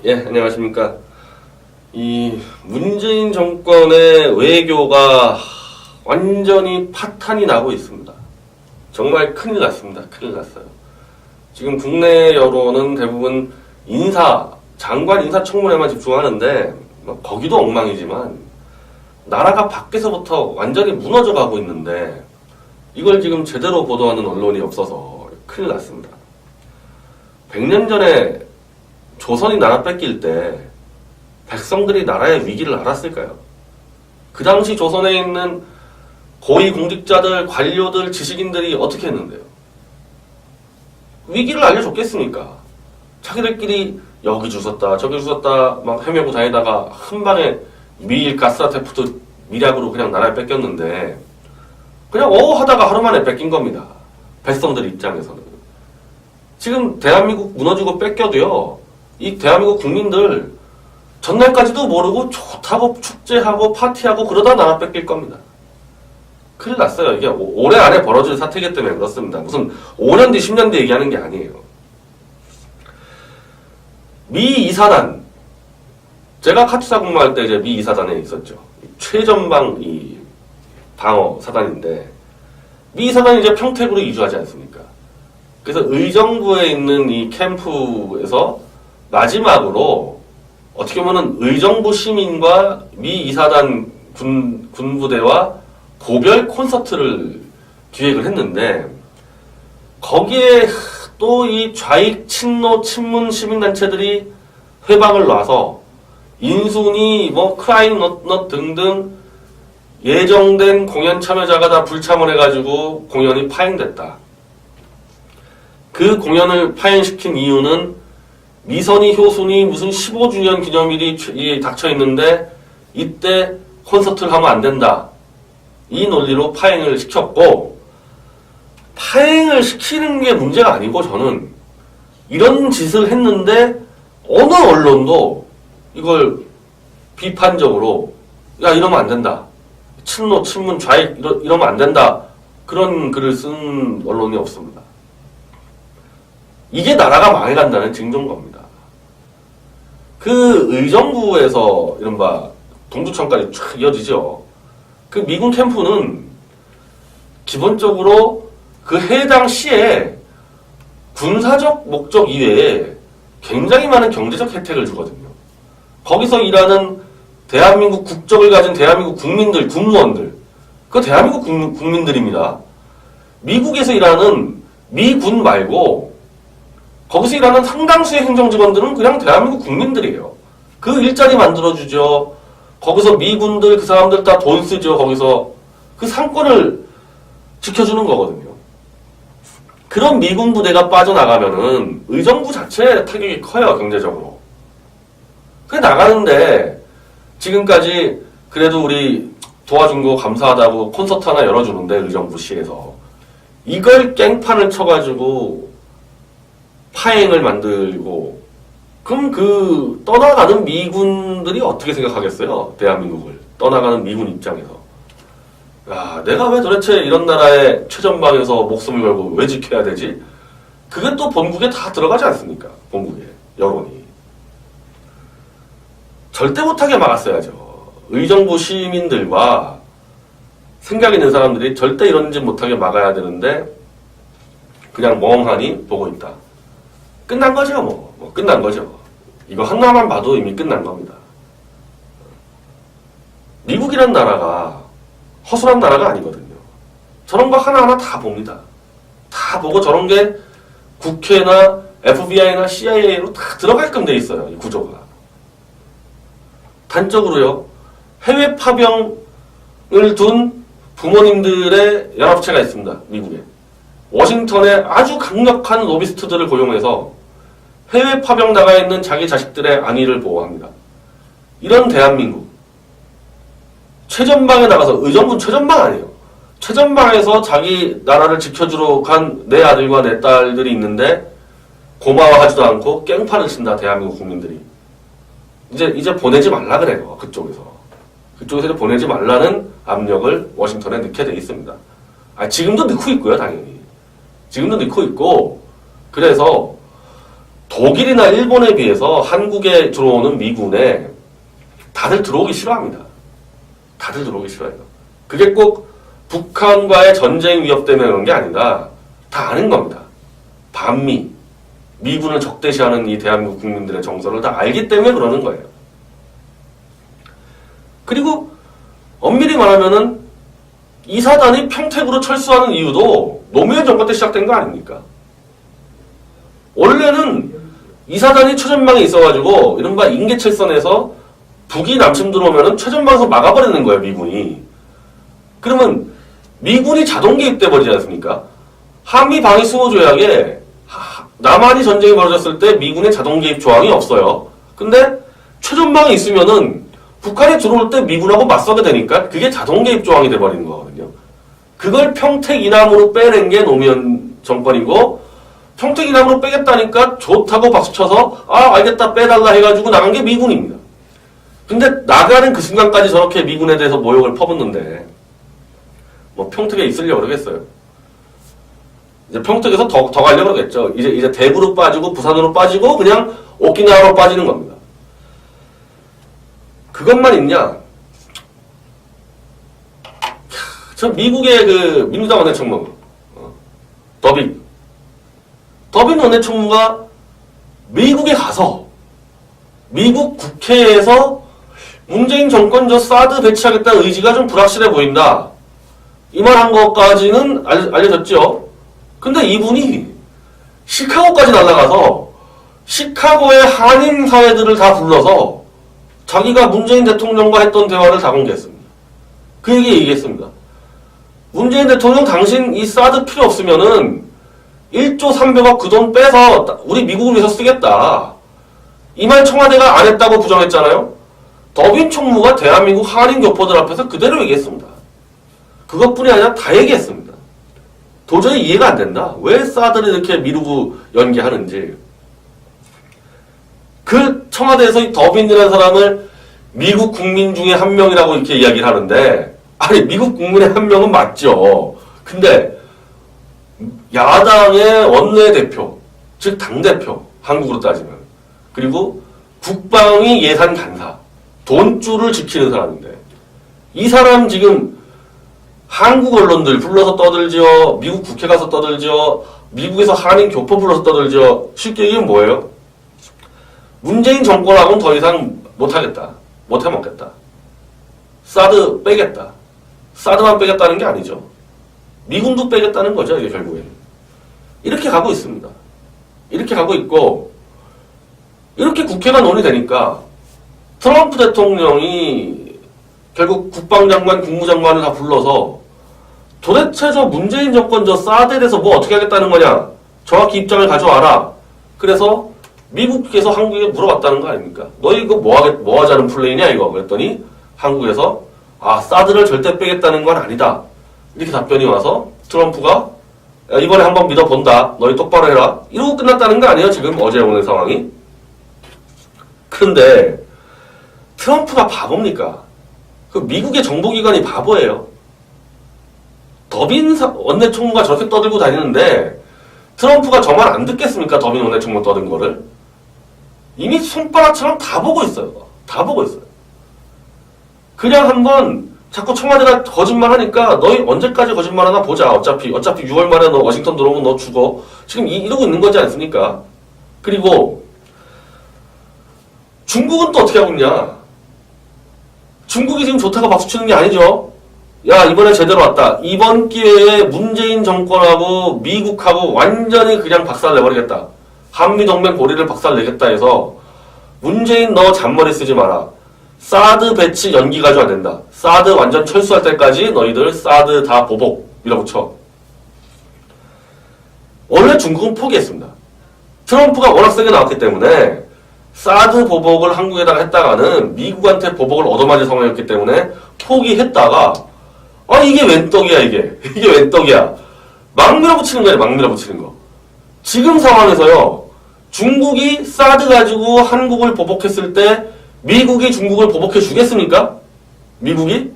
예, 안녕하십니까. 이 문재인 정권의 외교가 완전히 파탄이 나고 있습니다. 정말 큰일 났습니다. 큰일 났어요. 지금 국내 여론은 대부분 장관 인사청문회만 집중하는데 거기도 엉망이지만 나라가 밖에서부터 완전히 무너져 가고 있는데 이걸 지금 제대로 보도하는 언론이 없어서 큰일 났습니다. 100년 전에 조선이 나라 뺏길 때 백성들이 나라의 위기를 알았을까요? 그 당시 조선에 있는 고위공직자들, 관료들, 지식인들이 어떻게 했는데요? 위기를 알려줬겠습니까? 자기들끼리 여기 주웠다 저기 주웠다 막 헤매고 다니다가 한 방에 미일 가스라테프트 미략으로 그냥 나라를 뺏겼는데 그냥 하다가 하루 만에 뺏긴 겁니다. 백성들 입장에서는. 지금 대한민국 무너지고 뺏겨도요, 이 대한민국 국민들 전날까지도 모르고 좋다고 축제하고 파티하고 그러다 나라 뺏길 겁니다. 큰일 났어요. 이게 올해 안에 벌어질 사태이기 때문에 그렇습니다. 무슨 5년 뒤 10년 뒤 얘기하는 게 아니에요. 미 이사단, 제가 카투사 근무할 때 이제 미 이사단에 있었죠. 최전방 이 방어 사단인데 미 이사단이 이제 평택으로 이주하지 않습니까? 그래서 의정부에 있는 이 캠프에서 마지막으로 어떻게 보면 의정부 시민과 미 이사단 군부대와 고별 콘서트를 기획을 했는데 거기에 또 이 좌익 친노 친문 시민단체들이 회방을 놔서 인순이 크라잉 넛 등등 예정된 공연 참여자가 다 불참을해가지고 공연이 파행됐다. 그 공연을 파행시킨 이유는 미선이 효순이 무슨 15주년 기념일이 닥쳐 있는데 이때 콘서트를 하면 안 된다. 이 논리로 파행을 시켰고, 파행을 시키는 게 문제가 아니고 저는 이런 짓을 했는데 어느 언론도 이걸 비판적으로 야 이러면 안 된다. 친노, 친문, 좌익 이러면 안 된다. 그런 글을 쓴 언론이 없습니다. 이게 나라가 망해간다는 징조인 그 의정부에서 이른바 동두천까지 쫙 이어지죠. 그 미군 캠프는 기본적으로 그 해당 시에 군사적 목적 이외에 굉장히 많은 경제적 혜택을 주거든요. 거기서 일하는 대한민국 국적을 가진 대한민국 국민들, 군무원들, 그 대한민국 국민들입니다. 미국에서 일하는 미군 말고 거기서 일하는 상당수의 행정직원들은 그냥 대한민국 국민들이에요. 그 일자리 만들어주죠. 거기서 미군들, 그 사람들 다 돈 쓰죠. 거기서 그 상권을 지켜주는 거거든요. 그런 미군 부대가 빠져나가면은 의정부 자체에 타격이 커요, 경제적으로. 그게 나가는데 지금까지 그래도 우리 도와준 거 감사하다고 콘서트 하나 열어주는데 의정부시에서 이걸 깽판을 쳐가지고 파행을 만들고 그럼 그 떠나가는 미군들이 어떻게 생각하겠어요? 대한민국을 떠나가는 미군 입장에서. 야, 내가 왜 도대체 이런 나라의 최전방에서 목숨을 걸고 왜 지켜야 되지? 그게 또 본국에 다 들어가지 않습니까? 본국에 여론이. 절대 못하게 막았어야죠. 의정부 시민들과 생각 있는 사람들이 절대 이런 짓 못하게 막아야 되는데 그냥 멍하니 보고 있다. 끝난 거죠, 끝난 거죠. 이거 하나만 봐도 이미 끝난 겁니다. 미국이란 나라가 허술한 나라가 아니거든요. 저런 거 하나하나 다 봅니다. 다 보고 저런 게 국회나 FBI나 CIA로 다 들어갈끔 돼 있어요, 이 구조가. 단적으로요, 해외 파병을 둔 부모님들의 연합체가 있습니다, 미국에. 워싱턴에 아주 강력한 로비스트들을 고용해서 해외 파병 나가 있는 자기 자식들의 안위를 보호합니다. 이런 대한민국. 최전방에 나가서, 의정부는 최전방 아니에요. 최전방에서 자기 나라를 지켜주러 간 내 아들과 내 딸들이 있는데 고마워하지도 않고 깽판을 친다, 대한민국 국민들이. 이제 보내지 말라 그래요, 그쪽에서. 그쪽에서 보내지 말라는 압력을 워싱턴에 넣게 돼 있습니다. 지금도 넣고 있고요, 당연히. 지금도 넣고 있고, 그래서 독일이나 일본에 비해서 한국에 들어오는 미군에 다들 들어오기 싫어합니다. 다들 들어오기 싫어해요. 그게 꼭 북한과의 전쟁 위협 때문에 그런 게 아니라 다 아는 겁니다. 반미, 미군을 적대시하는 이 대한민국 국민들의 정서를 다 알기 때문에 그러는 거예요. 그리고 엄밀히 말하면은 이 사단이 평택으로 철수하는 이유도 노무현 정권 때 시작된 거 아닙니까? 원래는 이 사단이 최전방에 있어가지고 이른바 인계철선에서 북이 남침 들어오면은 최전방에서 막아버리는 거예요, 미군이. 그러면 미군이 자동 개입돼 버리지 않습니까? 한미 방위 수호 조약에 남한이 전쟁이 벌어졌을 때 미군의 자동 개입 조항이 없어요. 근데 최전방에 있으면은 북한이 들어올 때 미군하고 맞서게 되니까 그게 자동 개입 조항이 돼버리는 거거든요. 그걸 평택 이남으로 빼낸 게 노무현 정권이고, 평택 이남으로 빼겠다니까 좋다고 박수쳐서 알겠다 빼달라 해가지고 나간 게 미군입니다. 근데 나가는 그 순간까지 저렇게 미군에 대해서 모욕을 퍼붓는데 뭐 평택에 있으려고 그러겠어요. 이제 평택에서 더 가려고 그러겠죠. 이제 대구로 빠지고 부산으로 빠지고 그냥 오키나와로 빠지는 겁니다. 그것만 있냐? 저 미국의 그 민주당 원내총무 더빈 원내총무가 미국에 가서 미국 국회에서 문재인 정권 저 사드 배치하겠다는 의지가 좀 불확실해 보인다. 이 말 한 것까지는 알려졌죠. 근데 이분이 시카고까지 날아가서 시카고의 한인 사회들을 다 불러서 자기가 문재인 대통령과 했던 대화를 다 공개했습니다. 그 얘기했습니다. 문재인 대통령 당신 이 사드 필요 없으면은 1조 300억 그 돈 빼서 우리 미국을 위해서 쓰겠다. 이 말 청와대가 안 했다고 부정했잖아요. 더빈 총무가 대한민국 한인 교포들 앞에서 그대로 얘기했습니다. 그것뿐이 아니라 다 얘기했습니다. 도저히 이해가 안 된다. 왜 사드를 이렇게 미루고 연기하는지. 그 청와대에서 이 더빈이라는 사람을 미국 국민 중에 한 명이라고 이렇게 이야기를 하는데, 아니 미국 국민의 한 명은 맞죠. 근데 야당의 원내대표, 즉 당대표, 한국으로 따지면, 그리고 국방위 예산 간사, 돈줄을 지키는 사람인데, 이 사람 지금 한국 언론들 불러서 떠들죠. 미국 국회 가서 떠들죠. 미국에서 한인 교포 불러서 떠들죠. 쉽게 얘기하면 뭐예요? 문재인 정권하고는 더 이상 못하겠다. 못해먹겠다. 사드 빼겠다. 사드만 빼겠다는 게 아니죠. 미군도 빼겠다는 거죠, 이게 결국에는. 이렇게 가고 있습니다. 이렇게 가고 있고, 이렇게 국회가 논의되니까 트럼프 대통령이 결국 국방장관, 국무장관을 다 불러서 도대체 저 문재인 정권 저 사드에 대해서 뭐 어떻게 하겠다는 거냐? 정확히 입장을 가져와라. 그래서 미국에서 한국에 물어봤다는 거 아닙니까? 너희 이거 뭐 하자는 플레이냐 이거? 그랬더니 한국에서 사드를 절대 빼겠다는 건 아니다. 이렇게 답변이 와서 트럼프가 이번에 한번 믿어본다. 너희 똑바로 해라. 이러고 끝났다는 거 아니에요? 지금 어제 오늘 상황이. 그런데 트럼프가 바보입니까? 그 미국의 정보기관이 바보예요. 더빈 원내총무가 저렇게 떠들고 다니는데 트럼프가 저 말 안 듣겠습니까? 더빈 원내총무 떠든 거를. 이미 손바닥처럼 다 보고 있어요. 다 보고 있어요. 그냥 한번 자꾸 청와대가 거짓말하니까 너희 언제까지 거짓말하나 보자. 어차피 6월 말에 너 워싱턴 들어오면 너 죽어. 지금 이러고 있는 거지 않습니까? 그리고 중국은 또 어떻게 하고 있냐? 중국이 지금 좋다고 박수치는 게 아니죠. 야, 이번에 제대로 왔다. 이번 기회에 문재인 정권하고 미국하고 완전히 그냥 박살내버리겠다. 한미동맹 고리를 박살내겠다 해서 문재인 너 잔머리 쓰지 마라. 사드 배치 연기 가져야 된다. 사드 완전 철수할 때까지 너희들 사드 다 보복 밀어붙여. 원래 중국은 포기했습니다. 트럼프가 워낙 세게 나왔기 때문에 사드 보복을 한국에다가 했다가는 미국한테 보복을 얻어맞을 상황이었기 때문에 포기했다가 이게 웬 떡이야 이게 웬 떡이야. 막 밀어붙이는 거예요. 막 밀어붙이는 거. 지금 상황에서요. 중국이 사드 가지고 한국을 보복했을 때 미국이 중국을 보복해 주겠습니까? 미국이?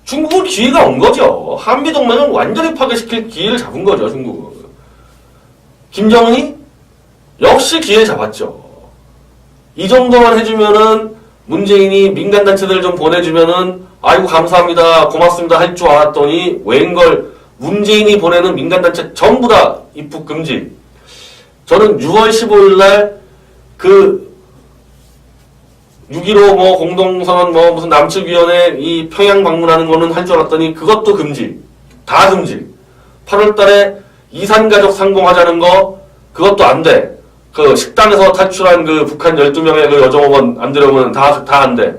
중국은 기회가 온 거죠. 한미동맹을 완전히 파괴시킬 기회를 잡은 거죠. 중국은. 김정은이 역시 기회 잡았죠. 이 정도만 해주면은 문재인이 민간단체들 좀 보내주면은 아이고 감사합니다 고맙습니다 할 줄 알았더니 웬걸 문재인이 보내는 민간단체 전부 다 입국 금지. 저는 6월 15일 날 그 6.15 뭐 공동선언 뭐 무슨 남측위원회 이 평양 방문하는 거는 할 줄 알았더니 그것도 금지. 다 금지. 8월 달에 이산가족 상봉하자는 거 그것도 안 돼. 그 식당에서 탈출한 그 북한 12명의 그 여정업원 안 들어오면 다 안 돼.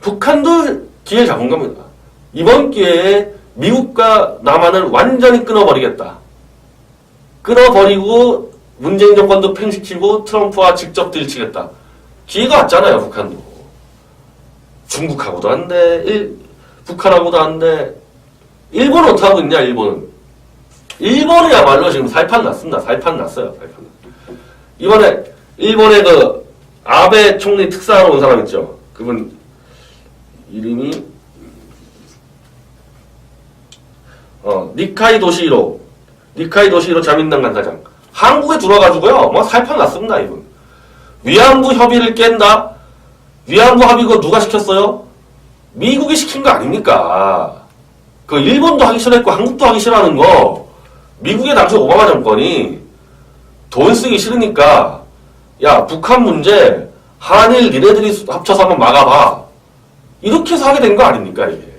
북한도 기회 잡은 겁니다. 이번 기회에 미국과 남한을 완전히 끊어버리겠다. 끊어버리고 문재인 정권도 팽식시키고 트럼프와 직접 들치겠다. 기회가 왔잖아요, 북한도. 중국하고도 안 돼. 북한하고도 안 돼. 일본은 어떡하고 있냐, 일본은. 일본이야말로 지금 살판 났습니다. 살판 났어요, 살판. 이번에 일본의 그 아베 총리 특사하러 온 사람 있죠. 그분 이름이 니카이 도시히로 자민당 간사장. 한국에 들어와가지고요, 뭐 살판 났습니다, 이분. 위안부 협의를 깬다? 위안부 합의 그거 누가 시켰어요? 미국이 시킨 거 아닙니까? 그 일본도 하기 싫어했고 한국도 하기 싫어하는 거 미국의 당시 오바마 정권이 돈 쓰기 싫으니까 야 북한 문제 한일 니네들이 합쳐서 한번 막아봐 이렇게 해서 하게 된 거 아닙니까 이게.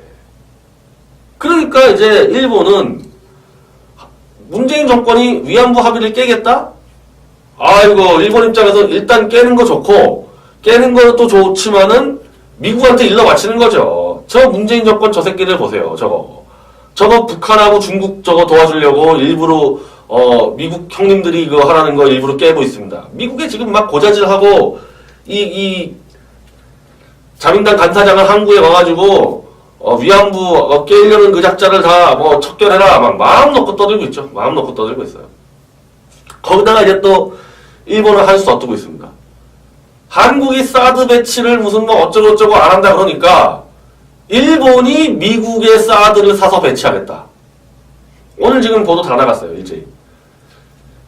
그러니까 이제 일본은 문재인 정권이 위안부 합의를 깨겠다? 아이고 일본 입장에서 일단 깨는 거 좋고 깨는 것도 좋지만은 미국한테 일러 바치는 거죠. 저 문재인 정권 저 새끼들 보세요. 저거 북한하고 중국 저거 도와주려고 일부러 미국 형님들이 이거 하라는 거 일부러 깨고 있습니다. 미국에 지금 막 고자질하고 이 자민당 간사장을 한국에 와가지고 위안부 깨려는 그 작자를 다 뭐 척결해라 막 마음 놓고 떠들고 있죠. 마음 놓고 떠들고 있어요. 거기다가 이제 또 일본은 한 수 더 뜨고 있습니다. 한국이 사드 배치를 무슨 뭐 어쩌고저쩌고 안 한다 그러니까 일본이 미국의 사드를 사서 배치하겠다. 오늘 지금 보도 다 나갔어요, 일제히.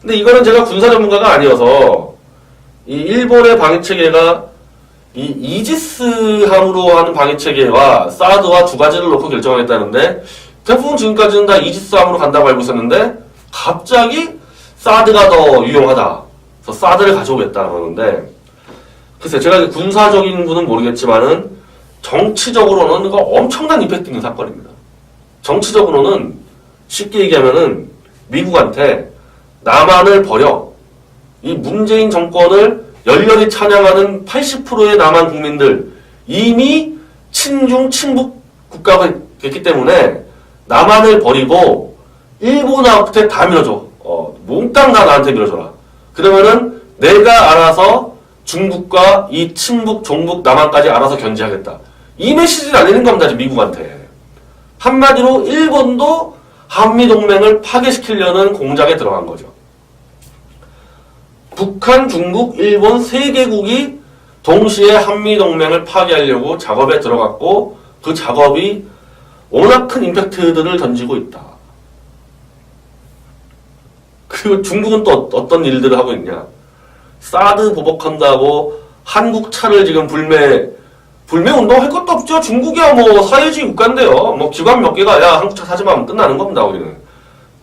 근데 이거는 제가 군사 전문가가 아니어서 이 일본의 방위 체계가 이 이지스함으로 하는 방위 체계와 사드와 두 가지를 놓고 결정하겠다는데 대부분 지금까지는 다 이지스함으로 간다고 알고 있었는데 갑자기 사드가 더 유용하다. 그래서 사드를 가져오겠다 그러는데 글쎄 제가 군사적인 분은 모르겠지만은 정치적으로는 이거 엄청난 임팩트 있는 사건입니다. 정치적으로는 쉽게 얘기하면은 미국한테 남한을 버려. 이 문재인 정권을 열렬히 찬양하는 80%의 남한 국민들 이미 친중 친북 국가가 됐기 때문에 남한을 버리고 일본한테 다 밀어줘. 몽땅 다 나한테 밀어줘라. 그러면은 내가 알아서 중국과 이 친북, 종북, 남한까지 알아서 견제하겠다. 이 메시지를 알리는 겁니다, 미국한테. 한마디로 일본도 한미동맹을 파괴시키려는 공작에 들어간 거죠. 북한, 중국, 일본 세 개국이 동시에 한미동맹을 파괴하려고 작업에 들어갔고 그 작업이 워낙 큰 임팩트들을 던지고 있다. 그리고 중국은 또 어떤 일들을 하고 있냐. 사드 보복한다고 한국 차를 지금 불매 운동 할 것도 없죠. 중국이야 뭐 사회주의 국가인데요. 뭐 기관 몇 개가 야 한국 차 사지마 하면 끝나는 겁니다. 우리는.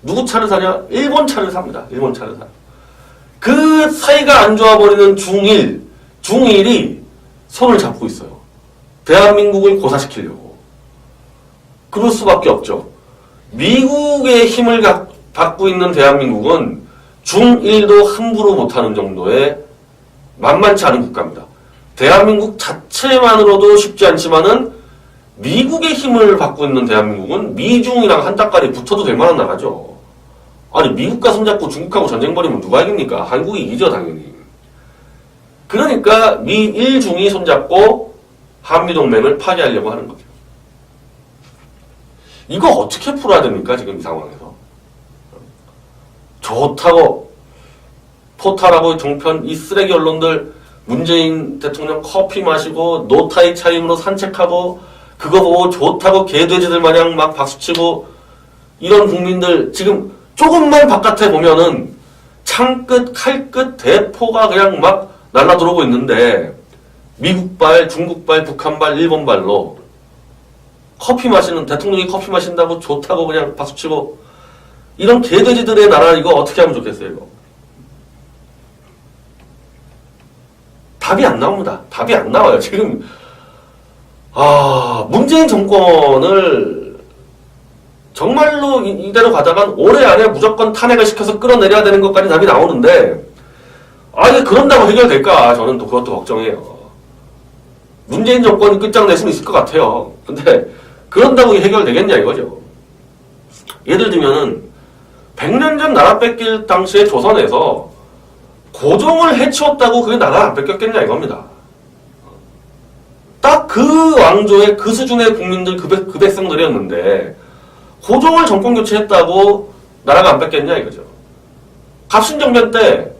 누구 차를 사냐? 일본 차를 삽니다. 일본 차를 사. 그 사이가 안 좋아버리는 중일이 손을 잡고 있어요. 대한민국을 고사시키려고. 그럴 수밖에 없죠. 미국의 힘을 받고 있는 대한민국은 중일도 함부로 못하는 정도의 만만치 않은 국가입니다. 대한민국 자체만으로도 쉽지 않지만은 미국의 힘을 받고 있는 대한민국은 미중이랑 한 따까리 붙어도 될 만한 나라죠. 아니 미국과 손잡고 중국하고 전쟁 벌이면 누가 이깁니까? 한국이 이기죠 당연히. 그러니까 미일중이 손잡고 한미동맹을 파괴하려고 하는 거죠. 이거 어떻게 풀어야 됩니까 지금 이 상황에서? 좋다고 포탈하고 종편 이 쓰레기 언론들 문재인 대통령 커피 마시고 노타이 차임으로 산책하고 그거 보고 좋다고 개돼지들 마냥 막 박수치고 이런 국민들 지금 조금만 바깥에 보면은 창끝, 칼끝, 대포가 그냥 막 날라 들어오고 있는데 미국발, 중국발, 북한발, 일본발로 커피 마시는 대통령이 커피 마신다고 좋다고 그냥 박수치고 이런 개돼지들의 나라 이거 어떻게 하면 좋겠어요 이거. 답이 안 나옵니다. 답이 안 나와요. 지금 문재인 정권을 정말로 이대로 가다간 올해 안에 무조건 탄핵을 시켜서 끌어내려야 되는 것까지 답이 나오는데 이게 그런다고 해결될까? 저는 또 그것도 걱정해요. 문재인 정권이 끝장낼 수는 있을 것 같아요. 근데 그런다고 해결되겠냐 이거죠. 예를 들면은 100년 전 나라 뺏길 당시에 조선에서 고종을 해치웠다고 그게 나라 안 뺏겼겠냐 이겁니다. 딱 그 왕조의 그 수준의 국민들 그 백성들이었는데 고종을 정권 교체했다고 나라가 안 뺏겼냐 이거죠. 갑신정변 때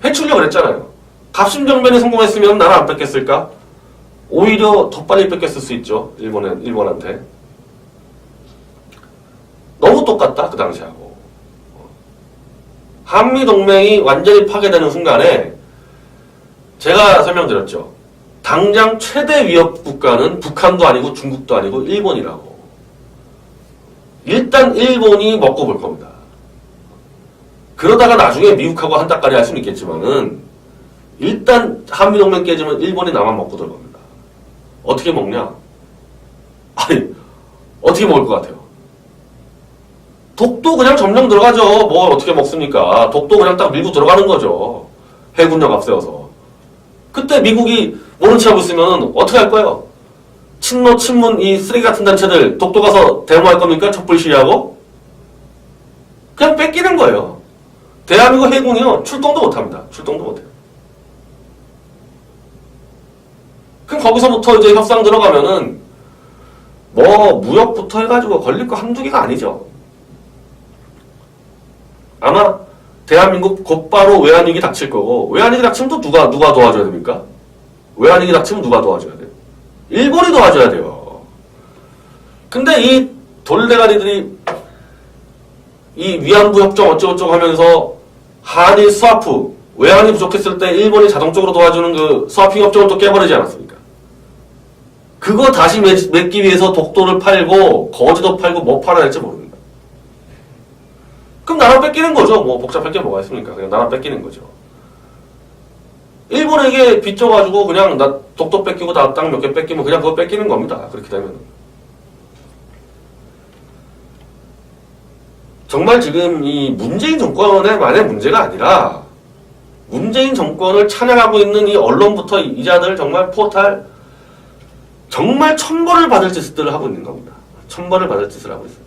해치려고 그랬잖아요. 갑신정변이 성공했으면 나라 안 뺏겼을까? 오히려 더 빨리 뺏겼을 수 있죠. 일본한테. 너무 똑같다 그 당시하고. 한미동맹이 완전히 파괴되는 순간에 제가 설명드렸죠. 당장 최대 위협 국가는 북한도 아니고 중국도 아니고 일본이라고. 일단 일본이 먹고 볼 겁니다. 그러다가 나중에 미국하고 한따까리 할 수는 있겠지만은 일단 한미동맹 깨지면 일본이 나만 먹고 들 겁니다. 어떻게 먹냐? 아니 어떻게 먹을 것 같아요? 독도 그냥 점령 들어가죠. 뭘 어떻게 먹습니까? 독도 그냥 딱 밀고 들어가는 거죠. 해군력 앞세워서. 그때 미국이 모른 체 하고 있으면 어떻게 할 거예요? 친노, 친문 이 쓰레기 같은 단체들 독도 가서 데모할 겁니까? 촛불 시위하고? 그냥 뺏기는 거예요. 대한민국 해군이요. 출동도 못합니다. 출동도 못해요. 그럼 거기서부터 이제 협상 들어가면은 뭐 무역부터 해가지고 걸릴 거 한두 개가 아니죠. 아마 대한민국 곧바로 외환위기 닥칠 거고 외환위기 닥치면 또 누가 도와줘야 됩니까? 외환위기 닥치면 누가 도와줘야 돼요? 일본이 도와줘야 돼요. 근데 이 돌대가리들이 이 위안부 협정 어쩌고저쩌고 하면서 한일 스와프 외환이 부족했을 때 일본이 자동적으로 도와주는 그 스와핑 협정을 또 깨버리지 않았습니까? 그거 다시 맺기 위해서 독도를 팔고 거지도 팔고 뭐 팔아야 할지 모릅니다. 그럼 나라 뺏기는 거죠. 뭐 복잡할 게 뭐가 있습니까? 그냥 나라 뺏기는 거죠. 일본에게 빚져가지고 그냥 나 독도 뺏기고 나 땅 몇 개 뺏기면 그냥 그거 뺏기는 겁니다. 그렇게 되면. 정말 지금 이 문재인 정권의만의 문제가 아니라 문재인 정권을 찬양하고 있는 이 언론부터 이자들 정말 포탈 정말 천벌을 받을 짓들을 하고 있는 겁니다. 천벌을 받을 짓을 하고 있어요.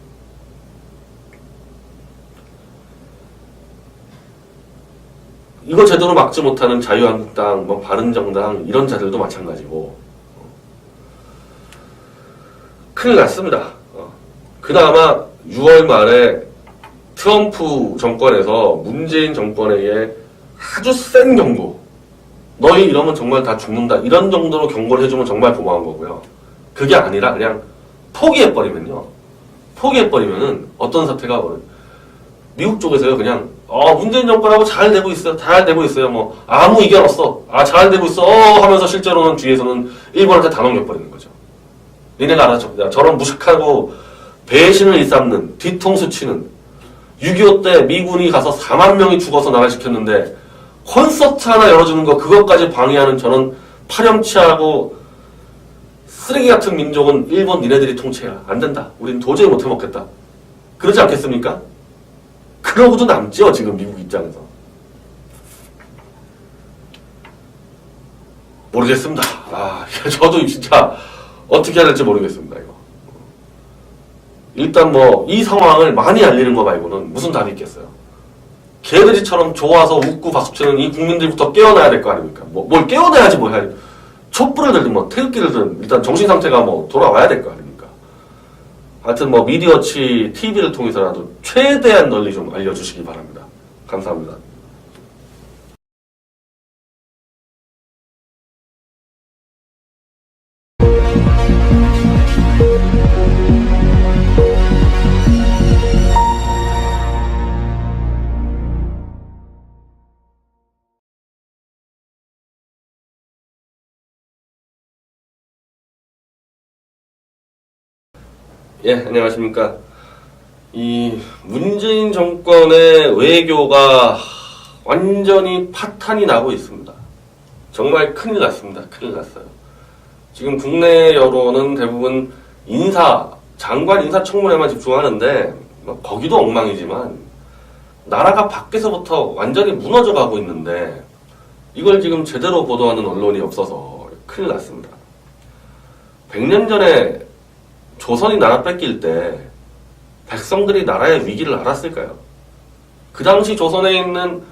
이거 제대로 막지 못하는 자유한국당, 뭐 바른정당 이런 자들도 마찬가지고 큰일 났습니다. 그나마 6월 말에 트럼프 정권에서 문재인 정권에게 아주 센 경고, 너희 이러면 정말 다 죽는다 이런 정도로 경고를 해주면 정말 고마운 거고요. 그게 아니라 그냥 포기해버리면은 어떤 사태가 미국 쪽에서요 그냥 문재인 정권하고 잘 되고 있어요. 뭐 아무 이견 없어. 잘 되고 있어. 하면서 실제로는 뒤에서는 일본한테 다 넘겨버리는 거죠. 니네가 알아서 저런 무식하고 배신을 일삼는 뒤통수 치는 6.25 때 미군이 가서 4만 명이 죽어서 나라시켰는데 콘서트 하나 열어주는 거 그것까지 방해하는 저런 파렴치하고 쓰레기 같은 민족은 일본 니네들이 통치해라. 안 된다. 우린 도저히 못해 먹겠다. 그러지 않겠습니까? 그러고도 남죠, 지금 미국 입장에서. 모르겠습니다. 저도 진짜 어떻게 해야 될지 모르겠습니다, 이거. 일단 뭐, 이 상황을 많이 알리는 거 말고는 무슨 답이 있겠어요. 개돼지처럼 좋아서 웃고 박수치는 이 국민들부터 깨어나야 될 거 아닙니까? 뭘 깨어나야지 뭐 해야지. 촛불을 들든 뭐 태극기를 들든 일단 정신 상태가 뭐 돌아와야 될 거 아닙니까? 하여튼 뭐 미디어치 TV를 통해서라도 최대한 널리 좀 알려주시기 바랍니다. 감사합니다. 예, 안녕하십니까. 이 문재인 정권의 외교가 완전히 파탄이 나고 있습니다. 정말 큰일 났습니다. 큰일 났어요. 지금 국내 여론은 대부분 장관 인사청문회만 집중하는데 거기도 엉망이지만 나라가 밖에서부터 완전히 무너져 가고 있는데 이걸 지금 제대로 보도하는 언론이 없어서 큰일 났습니다. 100년 전에 조선이 나라 뺏길 때 백성들이 나라의 위기를 알았을까요? 그 당시 조선에 있는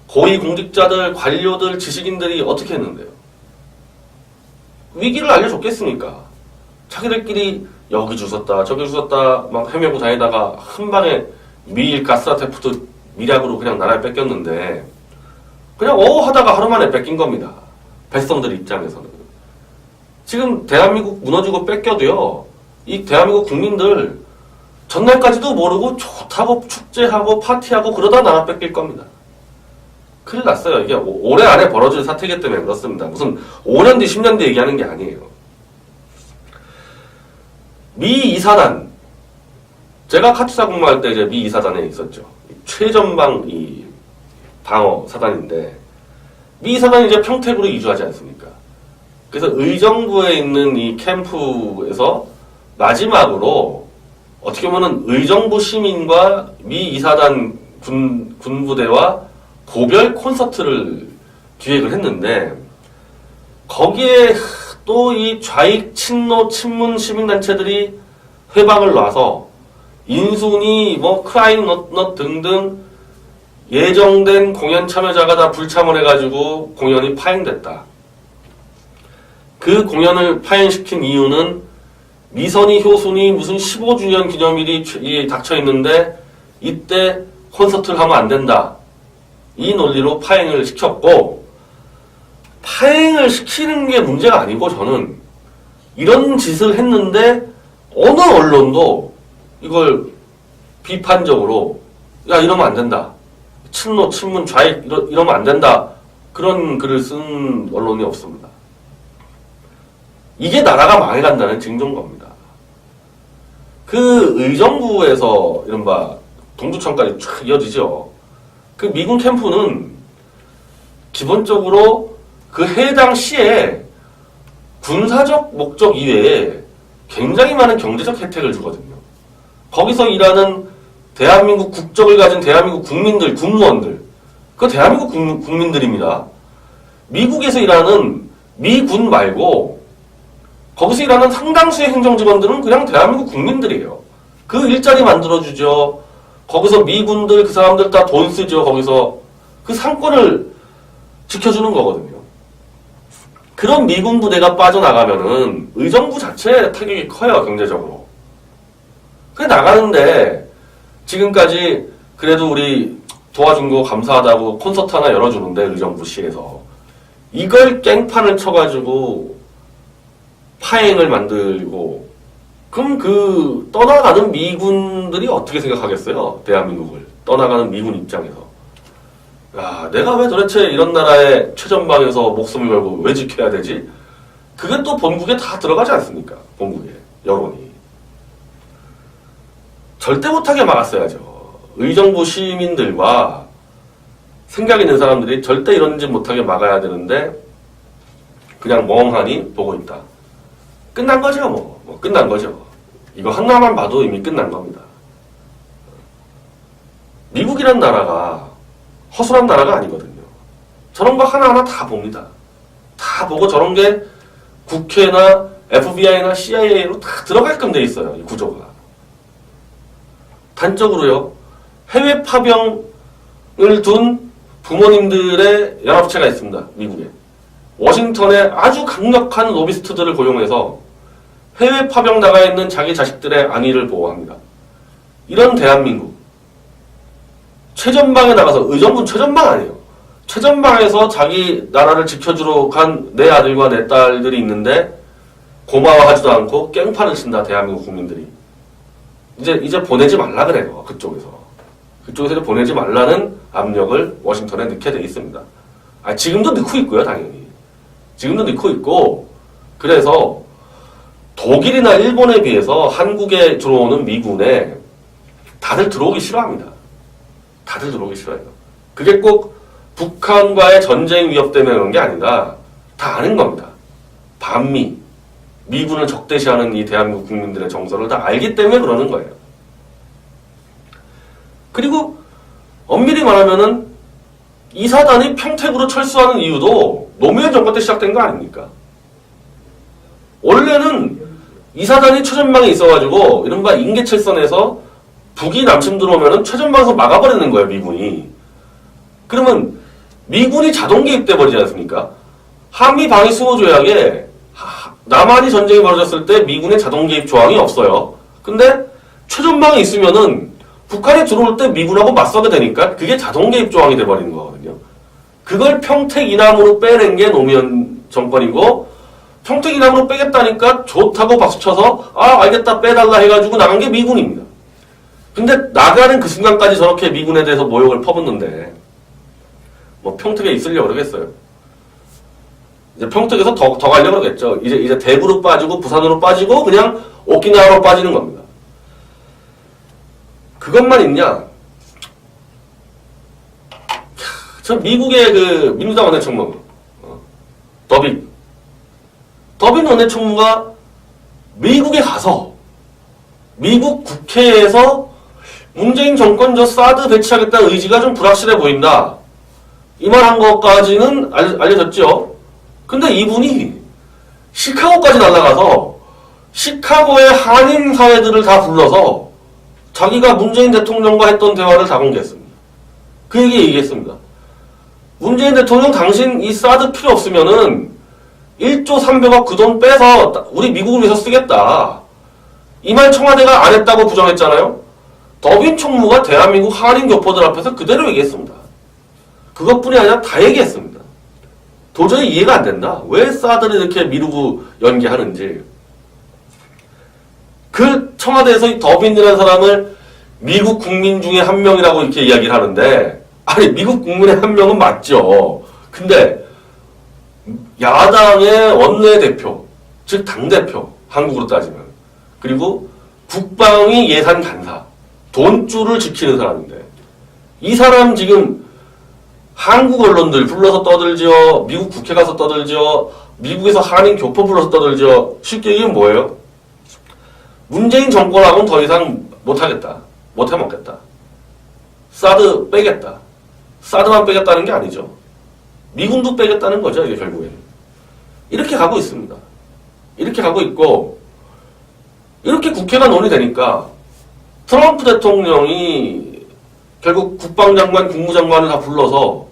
고위공직자들, 관료들, 지식인들이 어떻게 했는데요? 위기를 알려줬겠습니까? 자기들끼리 여기 주웠다 저기 주웠다 막 헤매고 다니다가 한 방에 미일 가스라테프트 미략으로 그냥 나라를 뺏겼는데 그냥 하다가 하루 만에 뺏긴 겁니다. 백성들 입장에서는. 지금 대한민국 무너지고 뺏겨도요, 이 대한민국 국민들 전날까지도 모르고 좋다고 축제하고 파티하고 그러다 나라 뺏길 겁니다. 큰일 났어요. 이게 올해 안에 벌어질 사태이기 때문에 그렇습니다. 무슨 5년 뒤 10년 뒤 얘기하는 게 아니에요. 미 이사단, 제가 카투사 근무할 때 이제 미 이사단에 있었죠. 최전방 이 방어 사단인데 미 이사단이 이제 평택으로 이주하지 않습니까? 그래서 의정부에 있는 이 캠프에서 마지막으로 어떻게 보면 의정부 시민과 미 이사단 군부대와 고별 콘서트를 기획을 했는데 거기에 또 이 좌익 친노 친문 시민단체들이 회방을 놔서 인순이 크라잉 넛 등등 예정된 공연 참여자가 다 불참을 해가지고 공연이 파행됐다. 그 공연을 파행시킨 이유는 미선이 효순이 무슨 15주년 기념일이 닥쳐 있는데 이때 콘서트를 하면 안 된다. 이 논리로 파행을 시켰고, 파행을 시키는 게 문제가 아니고 저는 이런 짓을 했는데 어느 언론도 이걸 비판적으로 야 이러면 안 된다. 친노, 친문, 좌익 이러면 안 된다. 그런 글을 쓴 언론이 없습니다. 이게 나라가 망해간다는 징조인 겁니다. 그 의정부에서 이른바 동두천까지 쫙 이어지죠. 그 미군 캠프는 기본적으로 그 해당 시에 군사적 목적 이외에 굉장히 많은 경제적 혜택을 주거든요. 거기서 일하는 대한민국 국적을 가진 대한민국 국민들, 군무원들, 그 대한민국 국민들입니다. 미국에서 일하는 미군 말고 거기서 일하는 상당수의 행정직원들은 그냥 대한민국 국민들이에요. 그 일자리 만들어주죠. 거기서 미군들, 그 사람들 다 돈 쓰죠. 거기서 그 상권을 지켜주는 거거든요. 그런 미군 부대가 빠져나가면은 의정부 자체 타격이 커요, 경제적으로. 그래 나가는데 지금까지 그래도 우리 도와준 거 감사하다고 콘서트 하나 열어주는데 의정부시에서 이걸 깽판을 쳐가지고 파행을 만들고 그럼 그 떠나가는 미군들이 어떻게 생각하겠어요? 대한민국을 떠나가는 미군 입장에서. 야, 내가 왜 도대체 이런 나라의 최전방에서 목숨을 걸고 왜 지켜야 되지? 그게 또 본국에 다 들어가지 않습니까? 본국에 여론이. 절대 못하게 막았어야죠. 의정부 시민들과 생각 있는 사람들이 절대 이런 짓 못하게 막아야 되는데 그냥 멍하니 보고 있다. 끝난 거죠, 뭐 끝난 거죠. 이거 하나만 봐도 이미 끝난 겁니다. 미국이란 나라가 허술한 나라가 아니거든요. 저런 거 하나하나 다 봅니다. 다 보고 저런 게 국회나 FBI나 CIA로 다 들어갈끔 돼 있어요. 이 구조가. 단적으로요. 해외 파병을 둔 부모님들의 연합체가 있습니다. 미국에. 워싱턴에 아주 강력한 로비스트들을 고용해서 해외 파병 나가 있는 자기 자식들의 안위를 보호합니다. 이런 대한민국. 최전방에 나가서, 의정부는 최전방 아니에요. 최전방에서 자기 나라를 지켜주러 간 내 아들과 내 딸들이 있는데 고마워하지도 않고 깽판을 친다, 대한민국 국민들이. 이제 보내지 말라 그래요, 그쪽에서. 그쪽에서 이제 보내지 말라는 압력을 워싱턴에 넣게 돼 있습니다. 지금도 넣고 있고요, 당연히. 지금도 넣고 있고, 그래서 독일이나 일본에 비해서 한국에 들어오는 미군에 다들 들어오기 싫어합니다. 다들 들어오기 싫어해요. 그게 꼭 북한과의 전쟁 위협 때문에 그런 게 아니라 다 아는 겁니다. 반미, 미군을 적대시하는 이 대한민국 국민들의 정서를 다 알기 때문에 그러는 거예요. 그리고 엄밀히 말하면은 이 사단이 평택으로 철수하는 이유도 노무현 정권 때 시작된 거 아닙니까? 원래는 이 사단이 최전방에 있어가지고 이른바 인계철선에서 북이 남침 들어오면은 최전방에서 막아버리는 거예요, 미군이. 그러면 미군이 자동 개입돼 버리지 않습니까? 한미 방위 수호 조약에 남한이 전쟁이 벌어졌을 때 미군의 자동 개입 조항이 없어요. 근데 최전방에 있으면은 북한이 들어올 때 미군하고 맞서게 되니까 그게 자동 개입 조항이 돼버리는 거거든요. 그걸 평택 이남으로 빼낸 게 노무현 정권이고, 평택 이남으로 빼겠다니까 좋다고 박수쳐서 알겠다 빼달라 해가지고 나간 게 미군입니다. 근데 나가는 그 순간까지 저렇게 미군에 대해서 모욕을 퍼붓는데 뭐 평택에 있으려고 그러겠어요. 이제 평택에서 더 가려고 그러겠죠. 이제 대구로 빠지고 부산으로 빠지고 그냥 오키나와로 빠지는 겁니다. 그것만 있냐? 저 미국의 그 민주당 원내총무 더빈 원내총무가 미국에 가서 미국 국회에서 문재인 정권 저 사드 배치하겠다는 의지가 좀 불확실해 보인다. 이 말 한 것까지는 알려졌죠. 근데 이분이 시카고까지 날아가서 시카고의 한인 사회들을 다 불러서 자기가 문재인 대통령과 했던 대화를 다 공개했습니다. 그 얘기했습니다. 문재인 대통령 당신 이 사드 필요 없으면은 1조 300억 그 돈 빼서 우리 미국을 위해서 쓰겠다. 이 말 청와대가 안 했다고 부정했잖아요. 더빈 총무가 대한민국 한인 교포들 앞에서 그대로 얘기했습니다. 그것뿐이 아니라 다 얘기했습니다. 도저히 이해가 안 된다. 왜 사드를 이렇게 미루고 연기하는지. 그 청와대에서 이 더빈이라는 사람을 미국 국민 중에 한 명이라고 이렇게 이야기를 하는데, 아니 미국 국민의 한 명은 맞죠. 근데 야당의 원내대표, 즉 당대표, 한국으로 따지면, 그리고 국방위 예산 간사, 돈줄을 지키는 사람인데, 이 사람 지금 한국 언론들 불러서 떠들죠. 미국 국회 가서 떠들죠. 미국에서 한인 교포 불러서 떠들죠. 쉽게 얘기하면 뭐예요? 문재인 정권하고는 더 이상 못하겠다. 못해먹겠다. 사드 빼겠다. 사드만 빼겠다는 게 아니죠. 미군도 빼겠다는 거죠, 이게 결국에. 이렇게 가고 있습니다. 이렇게 가고 있고, 이렇게 국회가 논의되니까 트럼프 대통령이 결국 국방장관, 국무장관을 다 불러서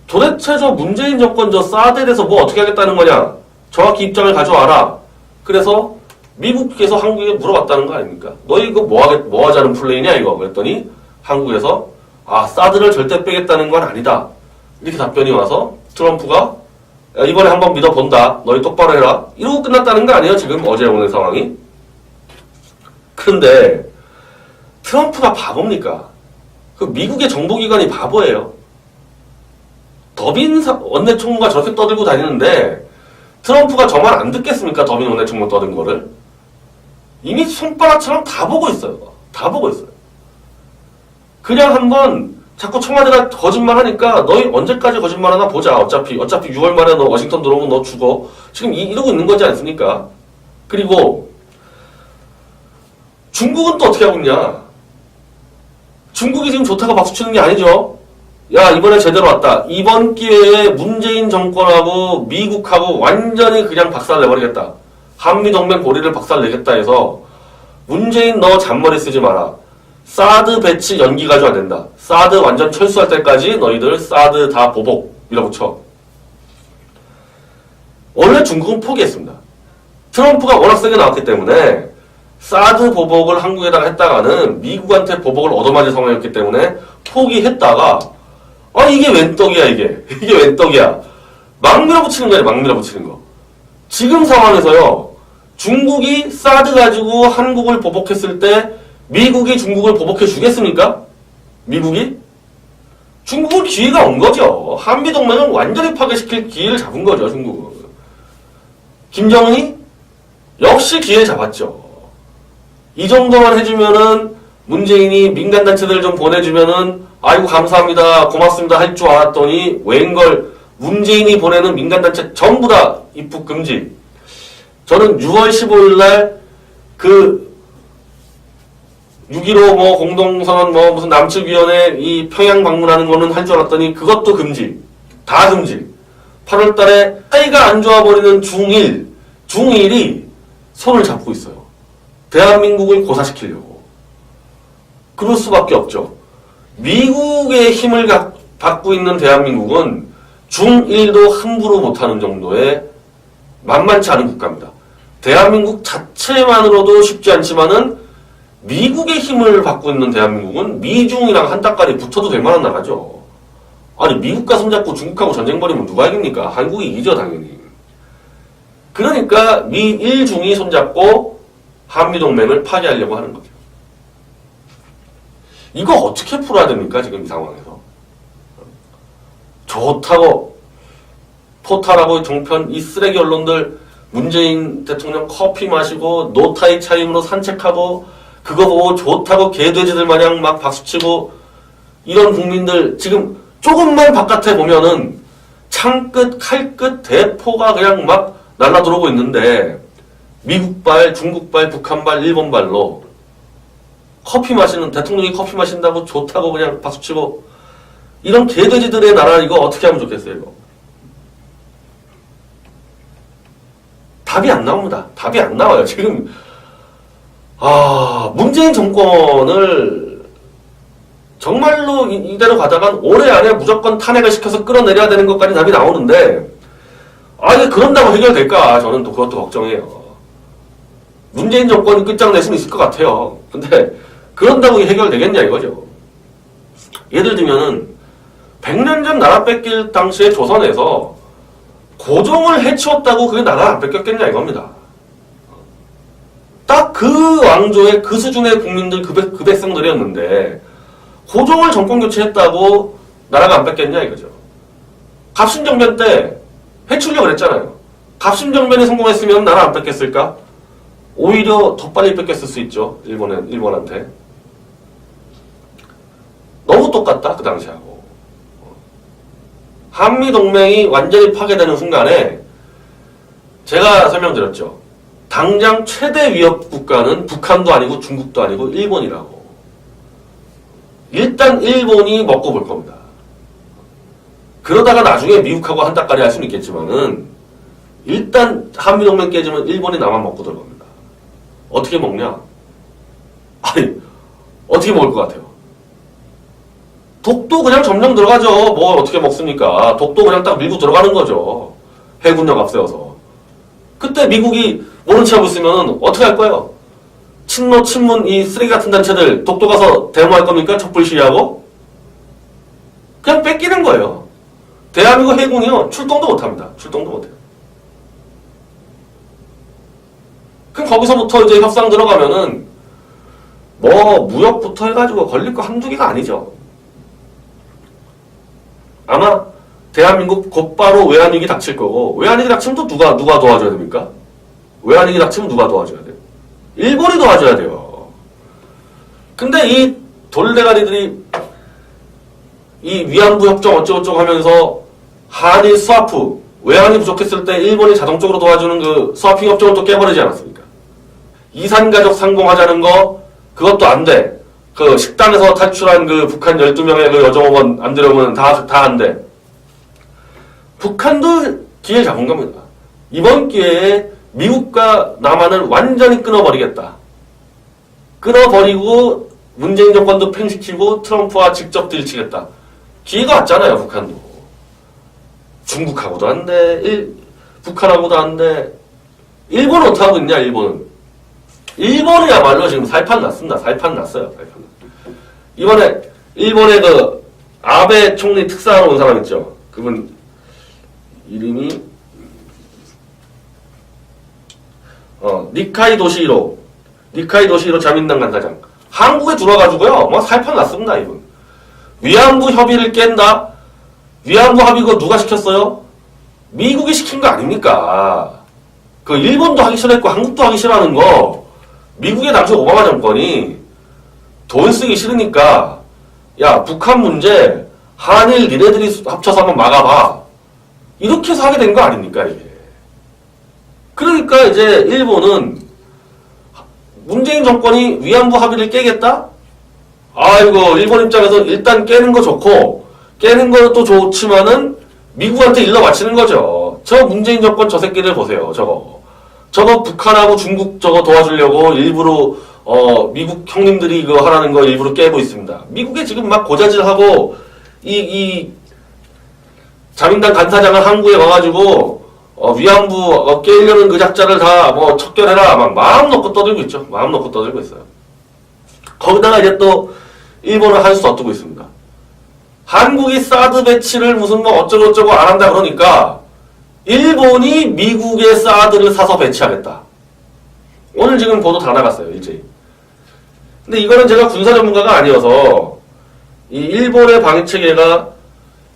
도대체 저 문재인 정권 저 사드에 대해서 뭐 어떻게 하겠다는 거냐? 정확히 입장을 가져와라. 그래서 미국에서 한국에 물어봤다는 거 아닙니까? 너희 이거 뭐 하자는 플레이냐 이거? 그랬더니 한국에서 사드를 절대 빼겠다는 건 아니다. 이렇게 답변이 와서 트럼프가 이번에 한번 믿어본다. 너희 똑바로 해라. 이러고 끝났다는 거 아니에요? 지금 어제 오는 상황이. 그런데 트럼프가 바보입니까? 그 미국의 정보기관이 바보예요. 더빈 원내총무가 저렇게 떠들고 다니는데 트럼프가 저 말 안 듣겠습니까? 더빈 원내총무 떠든 거를. 이미 손바닥처럼 다 보고 있어요. 다 보고 있어요. 그냥 한번 자꾸 청와대가 거짓말 하니까 너희 언제까지 거짓말 하나 보자. 어차피 6월 말에 너 워싱턴 들어오면 너 죽어. 지금 이러고 있는 거지 않습니까? 그리고 중국은 또 어떻게 하고 있냐? 중국이 지금 좋다고 박수치는 게 아니죠. 야, 이번에 제대로 왔다. 이번 기회에 문재인 정권하고 미국하고 완전히 그냥 박살내버리겠다. 한미동맹 고리를 박살내겠다 해서 문재인 너 잔머리 쓰지 마라. 사드 배치 연기 가지고 안 된다. 사드 완전 철수할 때까지 너희들 사드 다 보복 밀어붙여. 원래 중국은 포기했습니다. 트럼프가 워낙 세게 나왔기 때문에 사드 보복을 한국에다가 했다가는 미국한테 보복을 얻어맞을 상황이었기 때문에 포기했다가 이게 웬 떡이야 이게 웬 떡이야. 막 밀어붙이는 거예요. 막 밀어붙이는 거. 지금 상황에서요. 중국이 사드 가지고 한국을 보복했을 때 미국이 중국을 보복해 주겠습니까? 미국이? 중국은 기회가 온 거죠. 한미동맹을 완전히 파괴시킬 기회를 잡은 거죠. 중국은. 김정은이 역시 기회 잡았죠. 이 정도만 해주면은 문재인이 민간단체들 좀 보내주면은 아이고 감사합니다 고맙습니다 할 줄 알았더니 웬걸 문재인이 보내는 민간단체 전부 다 입국 금지. 저는 6월 15일 날 그 6.15 뭐 공동선언 뭐 무슨 남측위원회 이 평양 방문하는 거는 할 줄 알았더니 그것도 금지. 다 금지. 8월 달에 사이가 안 좋아 버리는 중일이 손을 잡고 있어요. 대한민국을 고사시키려고. 그럴 수밖에 없죠. 미국의 힘을 받고 있는 대한민국은 중일도 함부로 못하는 정도의 만만치 않은 국가입니다. 대한민국 자체만으로도 쉽지 않지만은 미국의 힘을 받고 있는 대한민국은 미중이랑 한 따까리 붙어도 될 만한 나라죠. 아니 미국과 손잡고 중국하고 전쟁 벌이면 누가 이깁니까? 한국이 이기죠 당연히. 그러니까 미일 중이 손잡고 한미동맹을 파괴하려고 하는 거죠. 이거 어떻게 풀어야 됩니까 지금 이 상황에서? 좋다고 토탈하고 종편 이 쓰레기 언론들 문재인 대통령 커피 마시고 노타이 차림으로 산책하고 그거 보고 좋다고 개돼지들 마냥 막 박수치고 이런 국민들 지금 조금만 바깥에 보면은 창끝 칼끝 대포가 그냥 막 날라 들어오고 있는데 미국발, 중국발, 북한발, 일본발로 커피 마시는 대통령이 커피 마신다고 좋다고 그냥 박수치고 이런 개돼지들의 나라 이거 어떻게 하면 좋겠어요 이거. 답이 안 나옵니다. 답이 안 나와요. 지금 문재인 정권을 정말로 이대로 가다간 올해 안에 무조건 탄핵을 시켜서 끌어내려야 되는 것까지 답이 나오는데 이게 그런다고 해결될까? 저는 또 그것도 걱정해요. 문재인 정권이 끝장낼 수는 있을 것 같아요. 근데 그런다고 해결되겠냐 이거죠. 예를 들면은 100년 전 나라 뺏길 당시에 조선에서 고종을 해치웠다고 그게 나라 안 뺏겼겠냐 이겁니다. 딱 그 왕조의 그 수준의 국민들 그 백성들이었는데 고종을 정권 교체했다고 나라가 안 뺏겼냐 이거죠. 갑신정변 때 해치려고 그랬잖아요. 갑신정변이 성공했으면 나라 안 뺏겼을까? 오히려 더 빨리 뺏겼을 수 있죠. 일본한테. 너무 똑같다 그 당시하고. 한미동맹이 완전히 파괴되는 순간에 제가 설명드렸죠. 당장 최대 위협 국가는 북한도 아니고 중국도 아니고 일본이라고. 일단 일본이 먹고 볼 겁니다. 그러다가 나중에 미국하고 한 따까리 할 수는 있겠지만은 일단 한미동맹 깨지면 일본이 나만 먹고 들 겁니다. 어떻게 먹냐? 아니 어떻게 먹을 것 같아요? 독도 그냥 점령 들어가죠. 뭘 어떻게 먹습니까? 독도 그냥 딱 밀고 들어가는 거죠. 해군력 앞세워서. 그때 미국이 모른 체 하고 있으면 어떻게 할 거예요? 친노, 친문 이 쓰레기 같은 단체들 독도 가서 데모할 겁니까? 촛불 시위하고? 그냥 뺏기는 거예요. 대한민국 해군이요. 출동도 못합니다. 출동도 못해요. 그럼 거기서부터 이제 협상 들어가면은 뭐 무역부터 해가지고 걸릴 거 한두 개가 아니죠. 아마 대한민국 곧바로 외환위기 닥칠 거고 외환위기 닥치면 또 누가 도와줘야 됩니까? 외환위기 닥치면 누가 도와줘야 돼요? 일본이 도와줘야 돼요. 근데 이 돌대가리들이 이 위안부 협정 어쩌고저쩌고 하면서 한일 스와프 외환이 부족했을 때 일본이 자동적으로 도와주는 그 스와핑 협정을 또 깨버리지 않았습니까? 이산가족 상봉하자는 거 그것도 안 돼. 그 식당에서 탈출한 그 북한 12명의 그 여정업원 안 들어오면 다 안 돼. 북한도 기회 잡은 겁니다. 이번 기회에 미국과 남한을 완전히 끊어버리겠다. 끊어버리고 문재인 정권도 팽식시키고 트럼프와 직접 들치겠다. 기회가 왔잖아요, 북한도. 중국하고도 안 돼. 북한하고도 안 돼. 일본은 어떻게 하고 있냐, 일본은. 일본이야말로 지금 살판 났습니다. 살판 났어요. 이번에 일본의 그 아베 총리 특사로 온 사람 있죠. 그분 이름이 니카이 도시히로 자민당 간사장. 한국에 들어와가지고요. 뭐 살판 났습니다. 이분. 위안부 협의를 깬다. 위안부 합의 그거 누가 시켰어요? 미국이 시킨 거 아닙니까? 그 일본도 하기 싫어했고 한국도 하기 싫어하는 거 미국의 당시 오바마 정권이 돈 쓰기 싫으니까 야 북한 문제 한일 니네들이 합쳐서 한번 막아봐 이렇게 해서 하게 된 거 아닙니까 이게. 그러니까 이제 일본은 문재인 정권이 위안부 합의를 깨겠다? 아이고 일본 입장에서 일단 깨는 거 좋고 깨는 것도 좋지만은 미국한테 일러 바치는 거죠. 저 문재인 정권 저 새끼들 보세요. 저거 북한하고 중국 저거 도와주려고 일부러 미국 형님들이 이거 하라는 거 일부러 깨고 있습니다. 미국에 지금 막 고자질하고 이 자민당 간사장을 한국에 와가지고 위안부 깨려는 그 작자를 다 뭐 척결해라 막 마음 놓고 떠들고 있죠. 마음 놓고 떠들고 있어요. 거기다가 이제 또 일본은 한 수 더 뜨고 있습니다. 한국이 사드 배치를 무슨 뭐 어쩌고저쩌고 안 한다 그러니까 일본이 미국의 사드를 사서 배치하겠다. 오늘 지금 보도 다 나갔어요. 일제히. 근데 이거는 제가 군사 전문가가 아니어서 이 일본의 방위체계가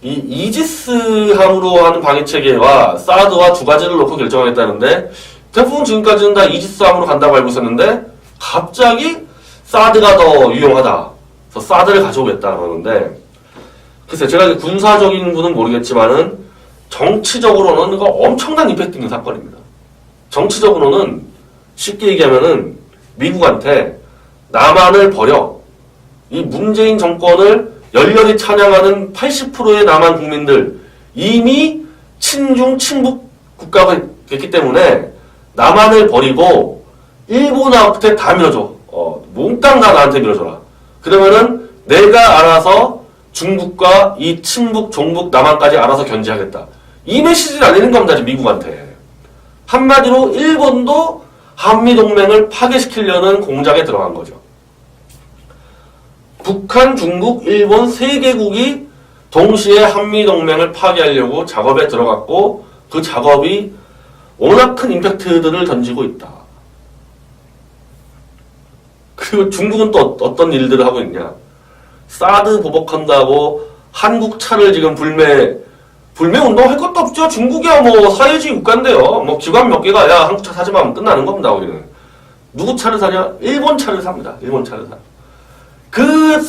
이 이지스함으로 하는 방위체계와 사드와 두 가지를 놓고 결정하겠다는데 대부분 지금까지는 다 이지스함으로 간다고 알고 있었는데 갑자기 사드가 더 유용하다. 그래서 사드를 가져오겠다 그러는데 글쎄 제가 군사적인 분은 모르겠지만은 정치적으로는 이거 엄청난 임팩트 있는 사건입니다. 정치적으로는 쉽게 얘기하면은 미국한테 남한을 버려 이 문재인 정권을 열렬히 찬양하는 80%의 남한 국민들 이미 친중 친북 국가가 됐기 때문에 남한을 버리고 일본한테 다 밀어줘. 몽땅 다 나한테 밀어줘라. 그러면은 내가 알아서 중국과 이 친북, 종북, 남한까지 알아서 견제하겠다. 이 메시지를 알리는 겁니다. 미국한테. 한마디로 일본도 한미동맹을 파괴시키려는 공작에 들어간 거죠. 북한, 중국, 일본 세 개국이 동시에 한미동맹을 파괴하려고 작업에 들어갔고 그 작업이 워낙 큰 임팩트들을 던지고 있다. 그리고 중국은 또 어떤 일들을 하고 있냐. 사드 보복한다고 한국 차를 지금 불매 운동 할 것도 없죠. 중국이야 뭐 사회주의 국가인데요. 뭐 기관 몇 개가 야 한국 차 사지만 하면 끝나는 겁니다. 우리는. 누구 차를 사냐? 일본 차를 삽니다. 일본 차를 사. 그